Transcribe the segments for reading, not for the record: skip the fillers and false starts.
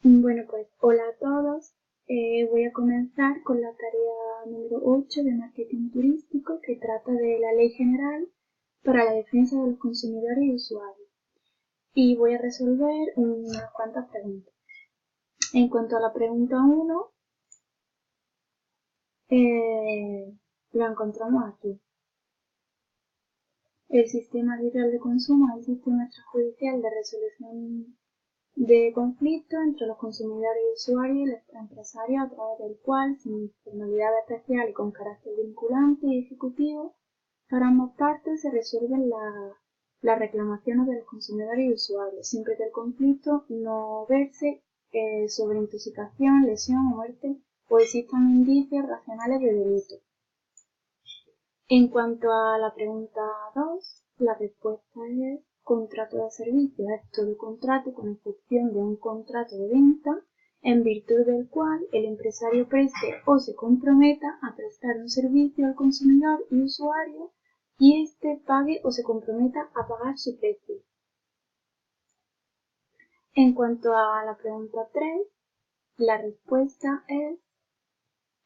Bueno, pues hola a todos. Voy a comenzar con la tarea número 8 de marketing turístico, que trata de la Ley General para la Defensa de los Consumidores y Usuarios. Y voy a resolver unas cuantas preguntas. En cuanto a la pregunta 1, lo encontramos aquí. El sistema arbitral de consumo es el sistema extrajudicial de resolución de conflictos entre los consumidores y usuarios y los empresarios, a través del cual, sin formalidad especial y con carácter vinculante y ejecutivo, para ambas partes se resuelven las reclamaciones de los consumidores y usuarios, siempre que el conflicto no verse sobre intoxicación, lesión o muerte o existan indicios racionales de delito. En cuanto a la pregunta 2, la respuesta es: contrato de servicio es todo contrato con excepción de un contrato de venta, en virtud del cual el empresario preste o se comprometa a prestar un servicio al consumidor y usuario y éste pague o se comprometa a pagar su precio. En cuanto a la pregunta 3, la respuesta es: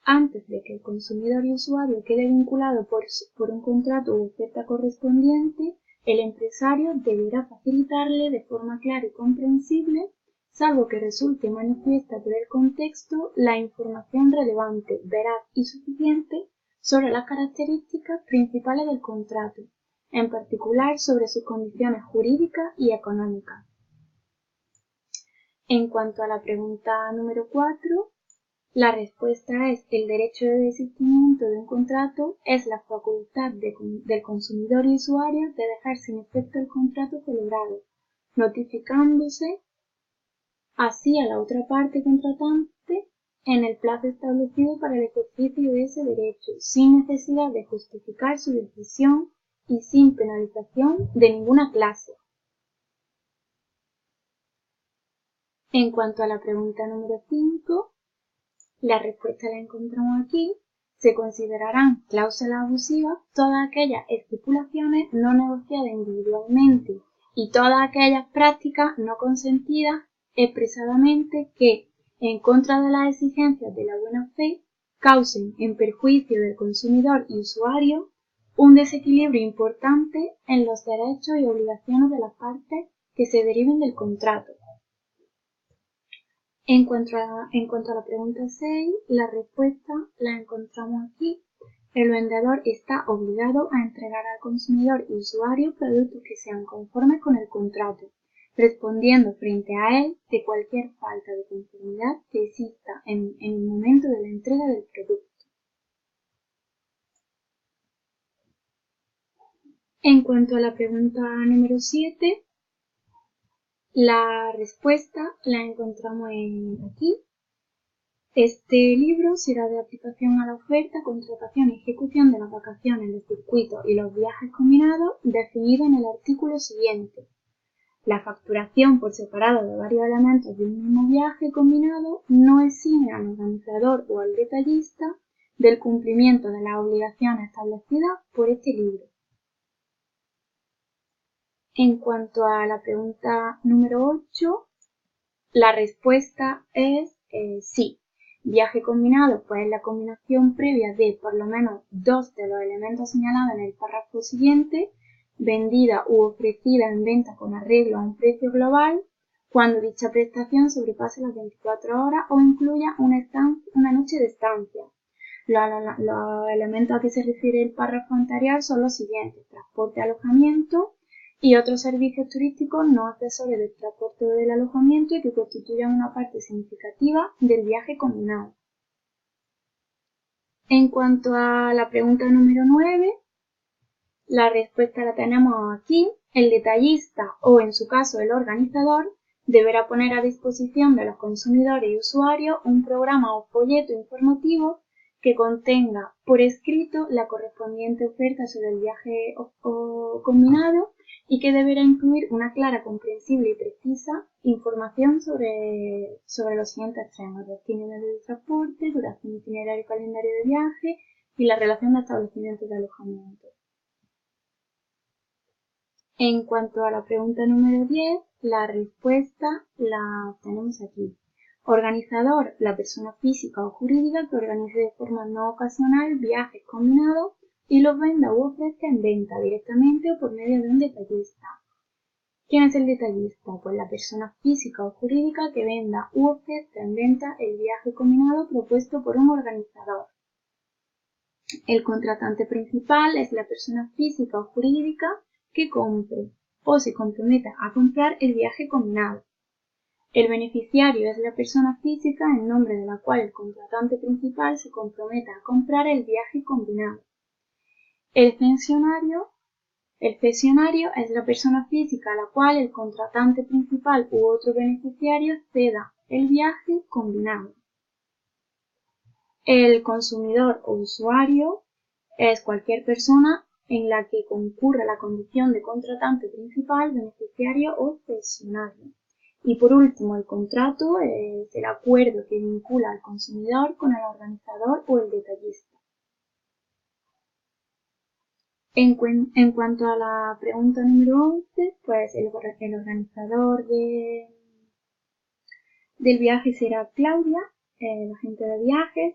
antes de que el consumidor y usuario quede vinculado por un contrato u oferta correspondiente, el empresario deberá facilitarle de forma clara y comprensible, salvo que resulte manifiesta por el contexto, la información relevante, veraz y suficiente sobre las características principales del contrato, en particular sobre sus condiciones jurídicas y económicas. En cuanto a la pregunta número 4, la respuesta es: el derecho de desistimiento de un contrato es la facultad del consumidor y usuario de dejar sin efecto el contrato celebrado, notificándose así a la otra parte contratante en el plazo establecido para el ejercicio de ese derecho, sin necesidad de justificar su decisión y sin penalización de ninguna clase. En cuanto a la pregunta número 5, la respuesta la encontramos aquí. Se considerarán cláusulas abusivas todas aquellas estipulaciones no negociadas individualmente y todas aquellas prácticas no consentidas expresadamente que, en contra de las exigencias de la buena fe, causen, en perjuicio del consumidor y usuario, un desequilibrio importante en los derechos y obligaciones de las partes que se deriven del contrato. En cuanto a la pregunta 6, la respuesta la encontramos aquí. El vendedor está obligado a entregar al consumidor y usuario productos que sean conformes con el contrato, respondiendo frente a él de cualquier falta de conformidad que exista en el momento de la entrega del producto. En cuanto a la pregunta número 7, la respuesta la encontramos aquí. Este libro será de aplicación a la oferta, contratación y ejecución de las vacaciones, los circuitos y los viajes combinados definido en el artículo siguiente. La facturación por separado de varios elementos de un mismo viaje combinado no exime al organizador o al detallista del cumplimiento de las obligaciones establecidas por este libro. En cuanto a la pregunta número 8, la respuesta es sí. Viaje combinado, pues es la combinación previa de por lo menos dos de los elementos señalados en el párrafo siguiente, vendida u ofrecida en venta con arreglo a un precio global, cuando dicha prestación sobrepase las 24 horas o incluya una noche de estancia. Los elementos a que se refiere el párrafo anterior son los siguientes: transporte, alojamiento y otros servicios turísticos no accesorios del transporte o del alojamiento y que constituyan una parte significativa del viaje combinado. En cuanto a la pregunta número 9, la respuesta la tenemos aquí. El detallista o, en su caso, el organizador deberá poner a disposición de los consumidores y usuarios un programa o folleto informativo que contenga por escrito la correspondiente oferta sobre el viaje combinado y que deberá incluir una clara, comprensible y precisa información sobre los siguientes temas: destino de transporte, duración de itinerario y calendario de viaje y la relación de establecimientos de alojamiento. En cuanto a la pregunta número 10, la respuesta la tenemos aquí. Organizador, la persona física o jurídica que organice de forma no ocasional viajes combinados y los venda u ofrezca en venta directamente o por medio de un detallista. ¿Quién es el detallista? Pues la persona física o jurídica que venda u ofrezca en venta el viaje combinado propuesto por un organizador. El contratante principal es la persona física o jurídica que compre o se comprometa a comprar el viaje combinado. El beneficiario es la persona física en nombre de la cual el contratante principal se comprometa a comprar el viaje combinado. El cesionario es la persona física a la cual el contratante principal u otro beneficiario ceda el viaje combinado. El consumidor o usuario es cualquier persona en la que concurra la condición de contratante principal, beneficiario o cesionario. Y por último, el contrato es el acuerdo que vincula al consumidor con el organizador o el detallista. En cuanto a la pregunta número 11, pues el organizador del viaje será Claudia, el agente de viajes.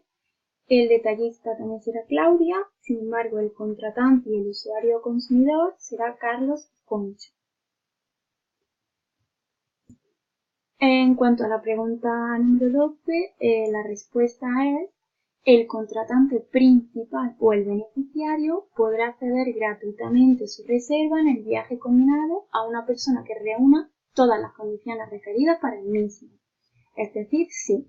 El detallista también será Claudia, sin embargo el contratante y el usuario o consumidor será Carlos Concha. En cuanto a la pregunta número 12, la respuesta es: el contratante principal o el beneficiario podrá ceder gratuitamente su reserva en el viaje combinado a una persona que reúna todas las condiciones requeridas para el mismo, es decir, sí.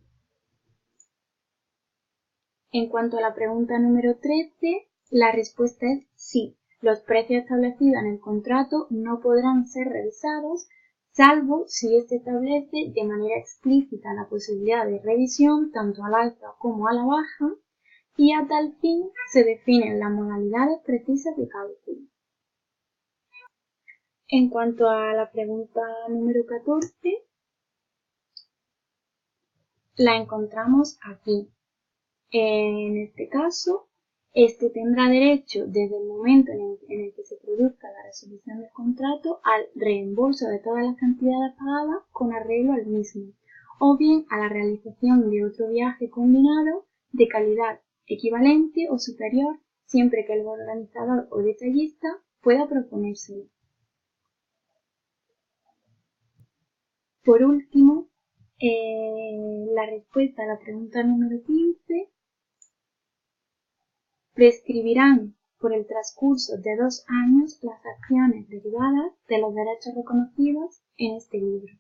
En cuanto a la pregunta número 13, la respuesta es sí. Los precios establecidos en el contrato no podrán ser revisados, salvo si éste establece de manera explícita la posibilidad de revisión tanto al alza como a la baja, y a tal fin se definen las modalidades precisas de cálculo. En cuanto a la pregunta número 14, la encontramos aquí. En este caso, este tendrá derecho desde el momento en el que se produzca la resolución del contrato al reembolso de todas las cantidades pagadas con arreglo al mismo, o bien a la realización de otro viaje combinado de calidad equivalente o superior, siempre que el organizador o detallista pueda proponérselo. Por último, la respuesta a la pregunta número 15 prescribirán por el transcurso de 2 años las acciones derivadas de los derechos reconocidos en este libro.